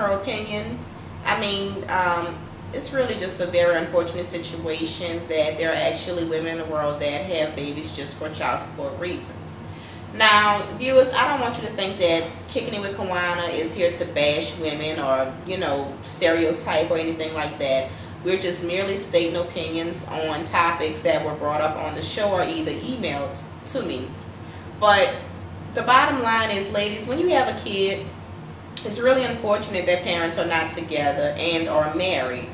her opinion. I mean, it's really just a very unfortunate situation that there are actually women in the world that have babies just for child support reasons. Now, viewers, I don't want you to think that Kicking It with Kawanna is here to bash women or, stereotype or anything like that. We're just merely stating opinions on topics that were brought up on the show or either emailed to me. But the bottom line is, ladies, when you have a kid, it's really unfortunate that parents are not together and are married.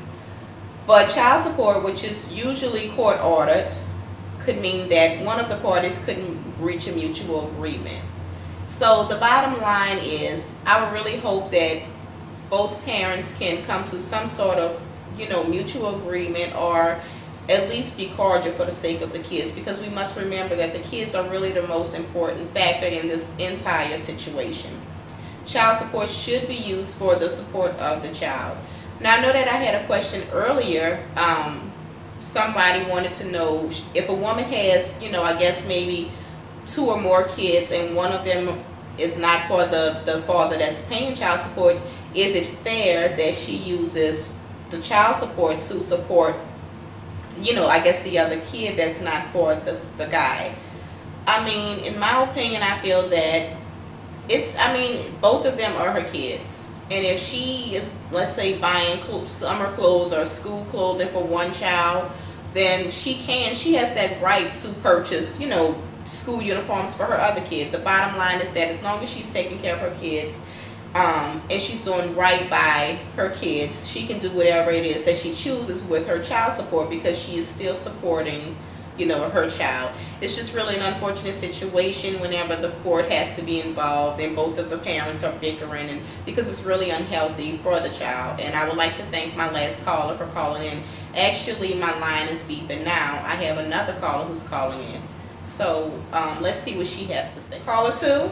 But child support, which is usually court ordered, could mean that one of the parties couldn't reach a mutual agreement. So the bottom line is, I would really hope that both parents can come to some sort of, mutual agreement, or at least be cordial for the sake of the kids, because we must remember that the kids are really the most important factor in this entire situation. Child support should be used for the support of the child. Now, I know that I had a question earlier. Somebody wanted to know if a woman has, I guess maybe 2 or more kids, and one of them is not for the father that's paying child support, is it fair that she uses the child support to support, I guess the other kid that's not for the guy? I mean, in my opinion, I feel that both of them are her kids. And if she is, let's say, buying summer clothes or school clothing for one child, then she has that right to purchase, school uniforms for her other kid. The bottom line is that as long as she's taking care of her kids, and she's doing right by her kids, she can do whatever it is that she chooses with her child support, because she is still supporting, her child. It's just really an unfortunate situation whenever the court has to be involved and both of the parents are bickering, and because it's really unhealthy for the child. And I would like to thank my last caller for calling in. Actually, my line is beeping now. I have another caller who's calling in. So let's see what she has to say. Caller 2.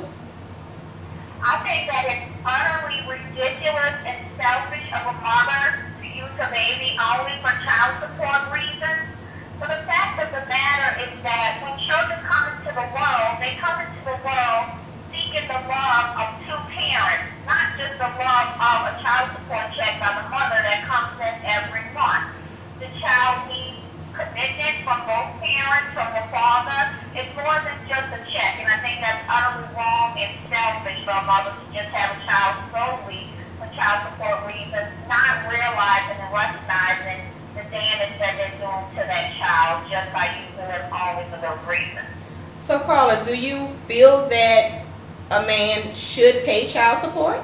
I think that it's utterly ridiculous and selfish of a mother to use a baby only for child support reasons. But the fact of the matter is that when children come into the world, they come into the world seeking the love of 2 parents, not just the love of a child support check by the mother that comes in every month. The child needs commitment from both parents, from the father. It's more than just a check, and I think that's utterly wrong and selfish for a mother to just have a child solely for child support reasons, not realizing and recognizing the damage that they're doing to that child just by using it only for those reasons. So, caller, do you feel that a man should pay child support?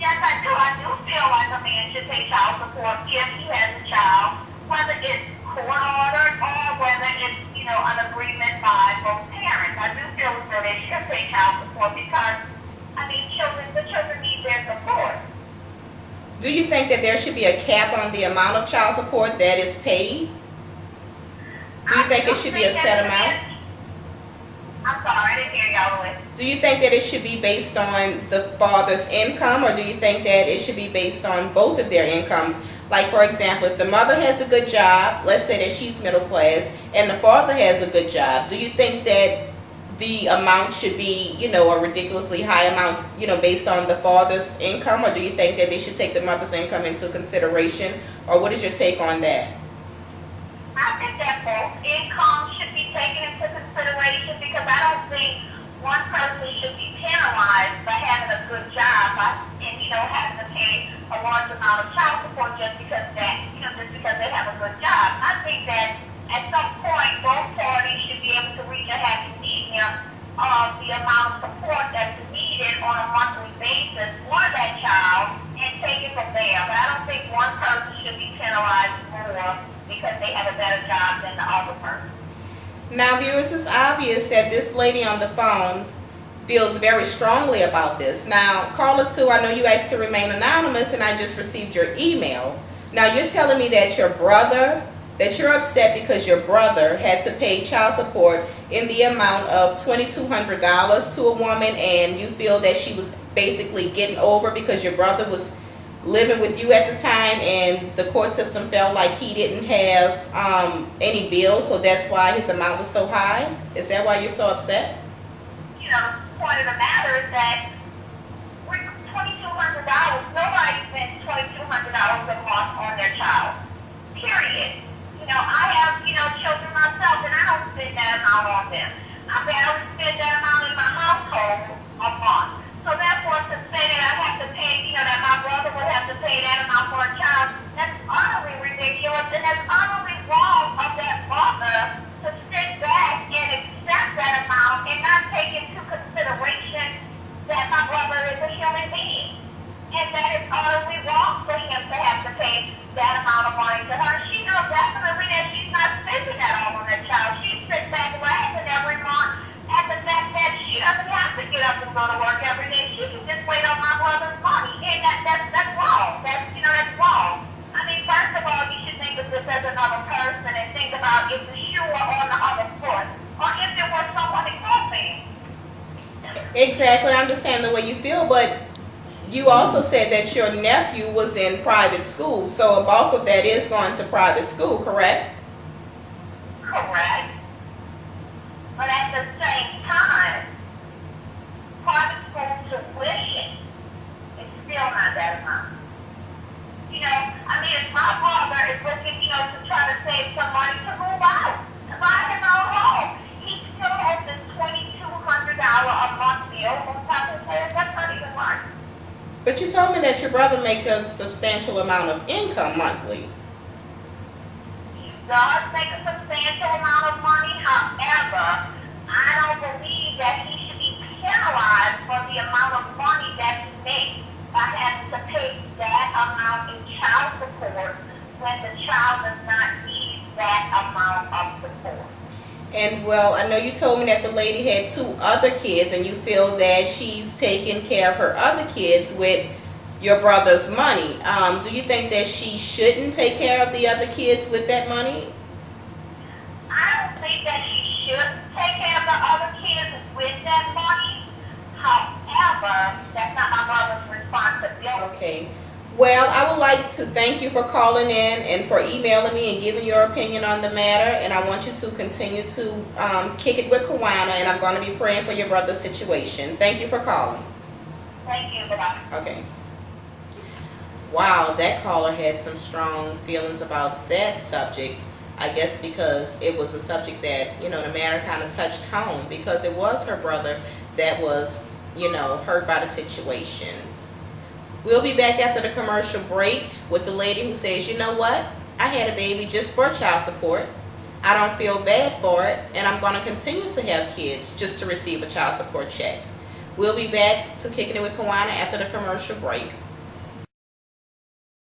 Yes, I do. I do feel like a man should pay child support if he has a child, whether it's court ordered or whether it's, an agreement by both parents. I do feel as though they should pay child support because, the children need their support. Do you think that there should be a cap on the amount of child support that is paid? Do you think it should be a set amount? I'm sorry, I didn't hear y'all with. Do you think that it should be based on the father's income, or do you think that it should be based on both of their incomes? Like, for example, if the mother has a good job, let's say that she's middle class, and the father has a good job, do you think that the amount should be, a ridiculously high amount, based on the father's income, or do you think that they should take the mother's income into consideration, or what is your take on that? I think that both incomes should be taken into consideration because I don't think one person should be penalized for having a good job and, having to pay a large amount of child support just because they have a good job. I think that at some point both parties should be able to reach a happy medium of the amount of support that's needed on a monthly basis for that child and take it from there. But I don't think one person should be penalized more because they have a better job than the other person. Now, viewers, it's obvious that this lady on the phone feels very strongly about this. Now, caller 2, I know you asked to remain anonymous, and I just received your email. Now, you're telling me that you're upset because your brother had to pay child support in the amount of $2,200 to a woman, and you feel that she was basically getting over because your brother was living with you at the time, and the court system felt like he didn't have any bills, so that's why his amount was so high? Is that why you're so upset? The point of the matter is that $2,200 exactly. I understand the way you feel, but you also said that your nephew was in private school, so a bulk of that is going to private school, correct? Correct. But at the same time, private school tuition is still not that amount. You know, I mean, if my father is looking, to try to save some money to move out, to buy his own home, he still has this $2,200 a month bill on top of his head. That's not even right. But you told me that your brother makes a substantial amount of income monthly. He does make a substantial amount of money. However, I don't believe that he should be penalized for the amount of money that he makes by having to pay that amount in child support when the child does not need that amount of support. And well, I know you told me that the lady had 2 other kids, and you feel that she's taking care of her other kids with your brother's money. Do you think that she shouldn't take care of the other kids with that money? I don't think that she should take care of the other kids with that money. However, that's not my mother's responsibility. Okay. Well, I would like to thank you for calling in and for emailing me and giving your opinion on the matter. And I want you to continue to kick it with Kawanna, and I'm going to be praying for your brother's situation. Thank you for calling. Thank you. Bye-bye. Okay. Wow, that caller had some strong feelings about that subject. I guess because it was a subject that, the matter kind of touched home, because it was her brother that was, hurt by the situation. We'll be back after the commercial break with the lady who says, you know what? I had a baby just for child support. I don't feel bad for it, and I'm going to continue to have kids just to receive a child support check. We'll be back to Kicking It with Kawanna after the commercial break.